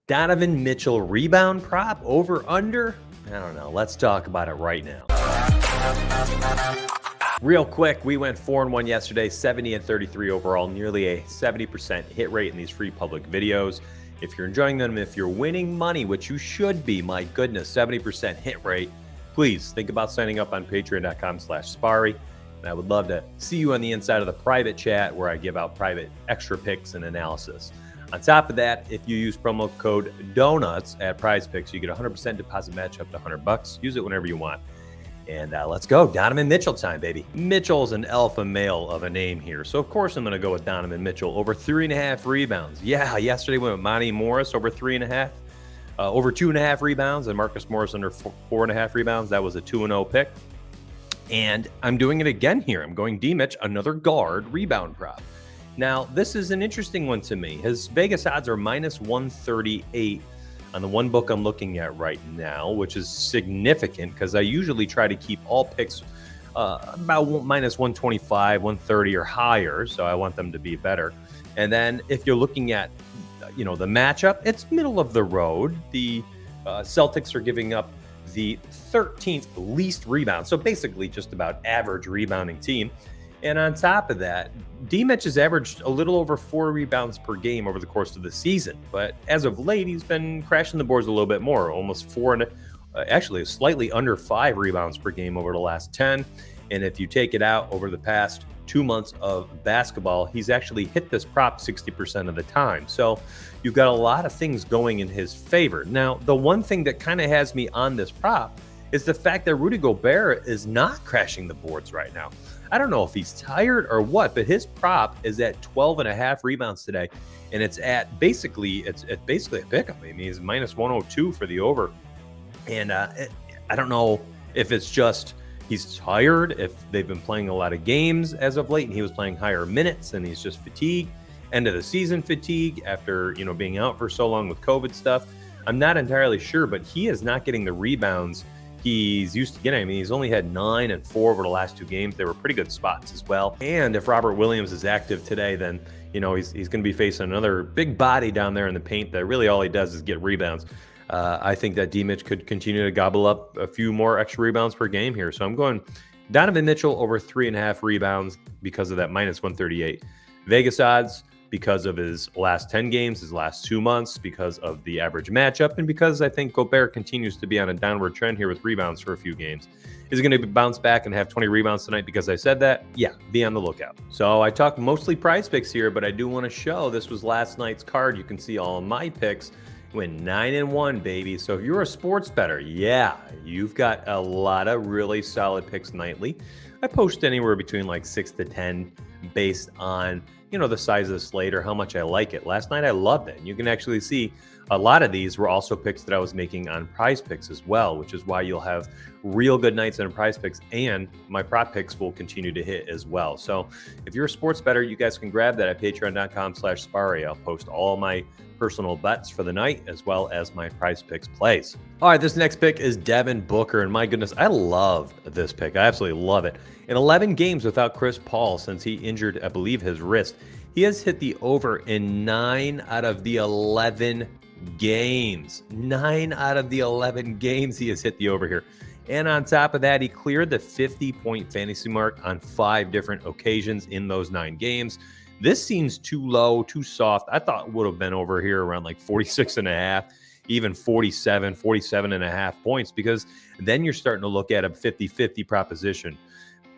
Donovan Mitchell rebound prop over under? I don't know. Let's talk about it right now. Real quick, we went 4-1 yesterday, 70 and 33 overall, nearly a 70% hit rate in these free public videos. If you're enjoying them, if you're winning money, which you should be, my goodness, 70% hit rate, please think about signing up on patreon.com/Sparry. And I would love to see you on the inside of the private chat where I give out private extra picks and analysis. On top of that, if you use promo code DONUTS at prizepicks, you get 100% deposit match up to $100. Use it whenever you want. And let's go. Donovan Mitchell time, baby. Mitchell's an alpha male of a name here. So, of course, I'm going to go with Donovan Mitchell over 3.5 rebounds. Yeah, yesterday we went with Monty Morris over 3.5. Over 2.5 rebounds, and Marcus Morris under 4.5 rebounds. That was a 2-0 pick. And I'm doing it again here. I'm going D-Mitch, another guard rebound prop. Now, this is an interesting one to me. His Vegas odds are minus 138 on the one book I'm looking at right now, which is significant because I usually try to keep all picks about minus 125, 130 or higher. So I want them to be better. And then if you're looking at, the matchup, it's middle of the road. The Celtics are giving up the 13th least rebound. So basically just about average rebounding team. And on top of that, D-Mitch has averaged a little over 4 rebounds per game over the course of the season. But as of late, he's been crashing the boards a little bit more, almost 4 and actually slightly under 5 rebounds per game over the last 10. And if you take it out over the past 2 months of basketball, he's actually hit this prop 60% of the time. So you've got a lot of things going in his favor. Now, the one thing that kind of has me on this prop is the fact that Rudy Gobert is not crashing the boards right now. I don't know if he's tired or what, but his prop is at 12.5 rebounds today, and it's at basically a pickup. I mean, he's minus 102 for the over, and I don't know if it's just he's tired, if they've been playing a lot of games as of late, and he was playing higher minutes, and he's just fatigued, end of the season fatigue after being out for so long with COVID stuff. I'm not entirely sure, but he is not getting the rebounds he's used to getting. I mean, he's only had 9 and 4 over the last 2 games. They were pretty good spots as well. And if Robert Williams is active today, then he's going to be facing another big body down there in the paint that really all he does is get rebounds. I think that D-Mitch could continue to gobble up a few more extra rebounds per game here. So I'm going Donovan Mitchell over 3.5 rebounds because of that minus 138. Vegas odds because of his last 10 games, his last 2 months, because of the average matchup, and because I think Gobert continues to be on a downward trend here with rebounds for a few games. Is he going to bounce back and have 20 rebounds tonight because I said that? Yeah, be on the lookout. So I talked mostly prize picks here, but I do want to show this was last night's card. You can see all of my picks. Went 9-1, baby. So if you're a sports bettor, yeah, you've got a lot of really solid picks nightly. I post anywhere between like 6 to 10 based on the size of the slate or how much I like it. Last night I loved it. And you can actually see a lot of these were also picks that I was making on prize picks as well, which is why you'll have real good nights on prize picks, and my prop picks will continue to hit as well. So if you're a sports bettor, you guys can grab that at patreon.com/Sparry. I'll post all my personal bets for the night as well as my prize picks plays. All right, this next pick is Devin Booker, and my goodness, I love this pick. I absolutely love it. In 11 games without Chris Paul since he injured, I believe, his wrist, he has hit the over in 9 out of the 11 games. 9 out of the 11 games he has hit the over here. And on top of that, he cleared the 50-point fantasy mark on 5 different occasions in those 9 games. This seems too low, too soft. I thought it would have been over here around like 46.5, even 47.5 points, because then you're starting to look at a 50-50 proposition.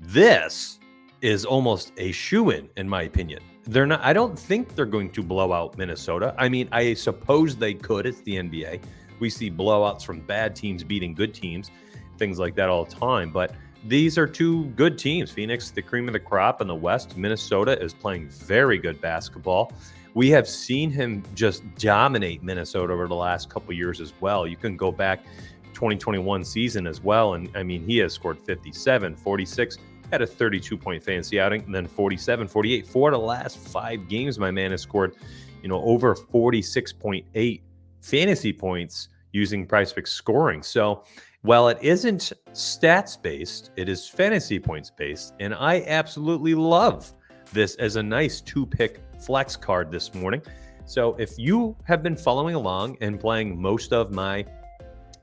This is almost a shoo-in, in my opinion. They're not. I don't think they're going to blow out Minnesota. I mean, I suppose they could. It's the NBA. We see blowouts from bad teams beating good teams, things like that all the time. But these are 2 good teams. Phoenix, the cream of the crop in the West. Minnesota is playing very good basketball. We have seen him just dominate Minnesota over the last couple years as well. You can go back 2021 season as well. And I mean, he has scored 57, 46, had a 32-point fantasy outing, and then 47, 48. 4 of the last 5 games, my man has scored, over 46.8 fantasy points using PrizePicks scoring. So while it isn't stats-based, it is fantasy points-based, and I absolutely love this as a nice 2-pick flex card this morning. So if you have been following along and playing most of my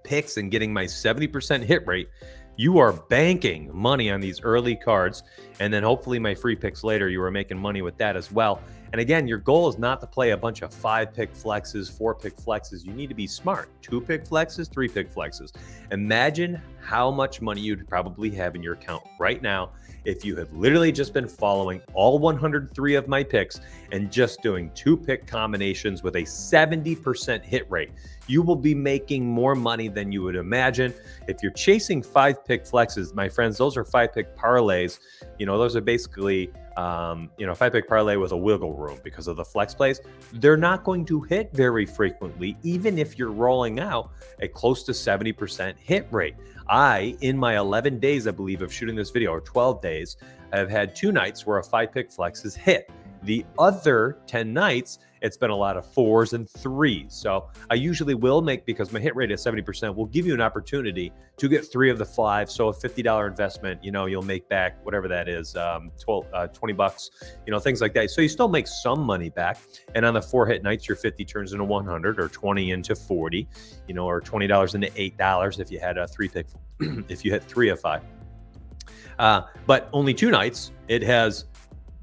picks and getting my 70% hit rate, you are banking money on these early cards. And then hopefully my free picks later, you are making money with that as well. And again, your goal is not to play a bunch of 5-pick flexes, 4-pick flexes. You need to be smart. 2-pick flexes, 3-pick flexes. Imagine how much money you'd probably have in your account right now if you had literally just been following all 103 of my picks and just doing 2-pick combinations with a 70% hit rate. You will be making more money than you would imagine. If you're chasing 5-pick flexes, my friends, those are 5-pick parlays. Those are basically, 5-pick parlay with a wiggle room because of the flex plays. They're not going to hit very frequently, even if you're rolling out a close to 70% hit rate. In my 11 days, I believe, of shooting this video, or 12 days, I've had 2 nights where a 5-pick flex has hit. The other 10 nights, it's been a lot of 4s and 3s. So I usually will make, because my hit rate is 70%, will give you an opportunity to get 3 of the 5. So a $50 investment, you'll make back whatever that is, $20, things like that. So you still make some money back. And on the 4 hit nights, your 50 turns into 100, or 20 into 40, or $20 into $8 if you had a 3-pick, if you hit 3 of 5. But only 2 nights, it has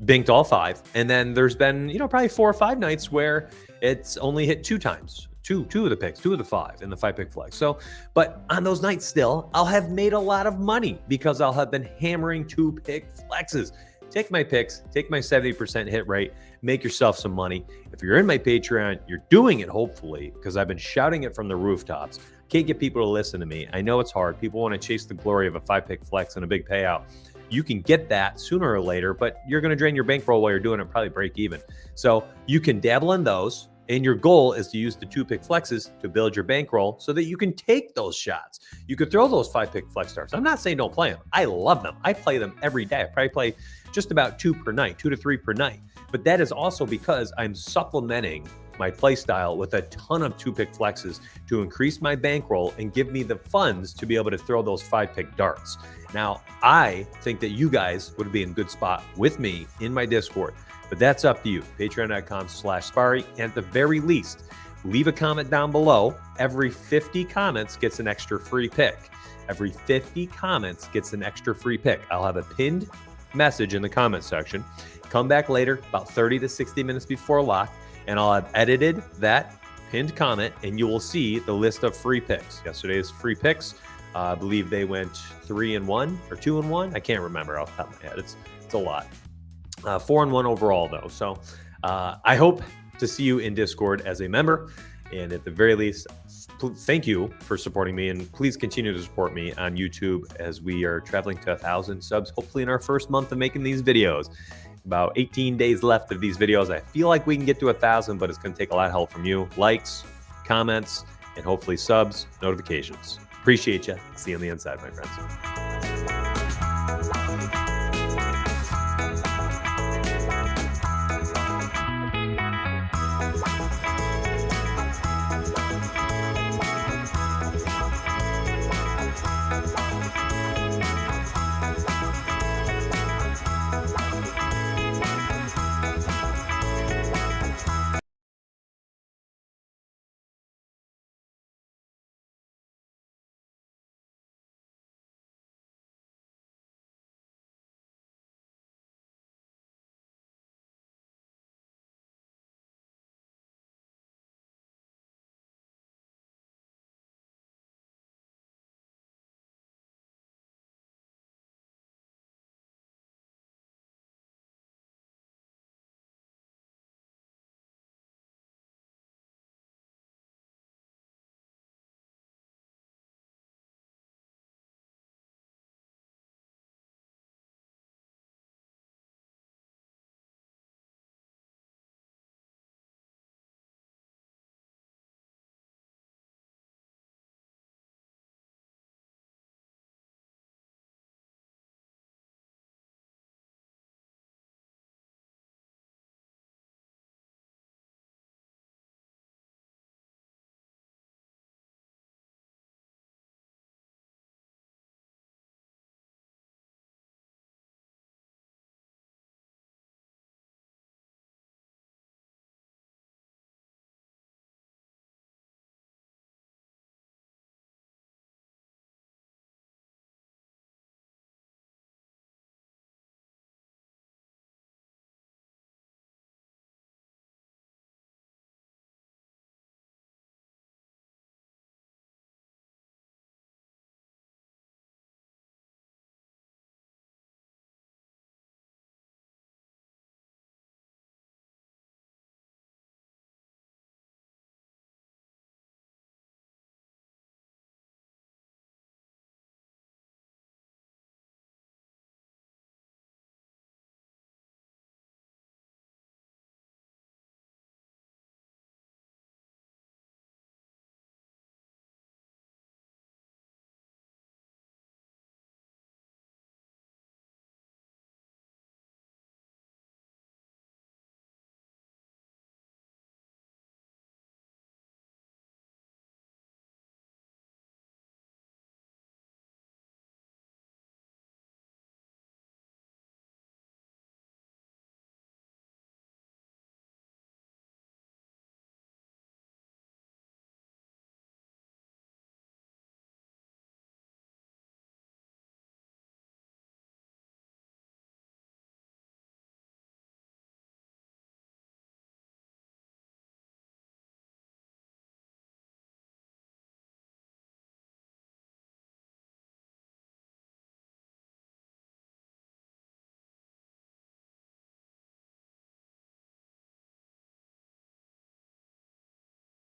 banked all 5. And then there's been, probably 4 or 5 nights where it's only hit 2 times, two of the picks, 2 of the 5 in the 5-pick flex. So, but on those nights still, I'll have made a lot of money because I'll have been hammering 2-pick flexes. Take my picks, take my 70% hit rate, make yourself some money. If you're in my Patreon, you're doing it, hopefully, because I've been shouting it from the rooftops. Can't get people to listen to me. I know it's hard. People want to chase the glory of a 5-pick flex and a big payout. You can get that sooner or later, but you're going to drain your bankroll while you're doing it, probably break even. So you can dabble in those, and your goal is to use the 2-pick flexes to build your bankroll so that you can take those shots. You could throw those 5-pick flex starts. I'm not saying don't play them. I love them. I play them every day. I probably play just about 2 per night, 2 to 3 per night. But that is also because I'm supplementing my play style with a ton of 2-pick flexes to increase my bankroll and give me the funds to be able to throw those 5-pick darts. Now, I think that you guys would be in a good spot with me in my Discord, but that's up to you. Patreon.com/Sparry. And at the very least, leave a comment down below. Every 50 comments gets an extra free pick. Every 50 comments gets an extra free pick. I'll have a pinned message in the comment section. Come back later, about 30 to 60 minutes before lock, and I'll have edited that pinned comment, and you will see the list of free picks. Yesterday's free picks, I believe they went 3-1 or 2-1. I can't remember off the top of my head. It's a lot. 4-1 overall, though. So I hope to see you in Discord as a member. And at the very least, thank you for supporting me. And please continue to support me on YouTube as we are traveling to 1,000 subs, hopefully in our first month of making these videos. About 18 days left of these videos. I feel like we can get to 1,000, but it's going to take a lot of help from you. Likes, comments, and hopefully subs, notifications. Appreciate you. See you on the inside, my friends.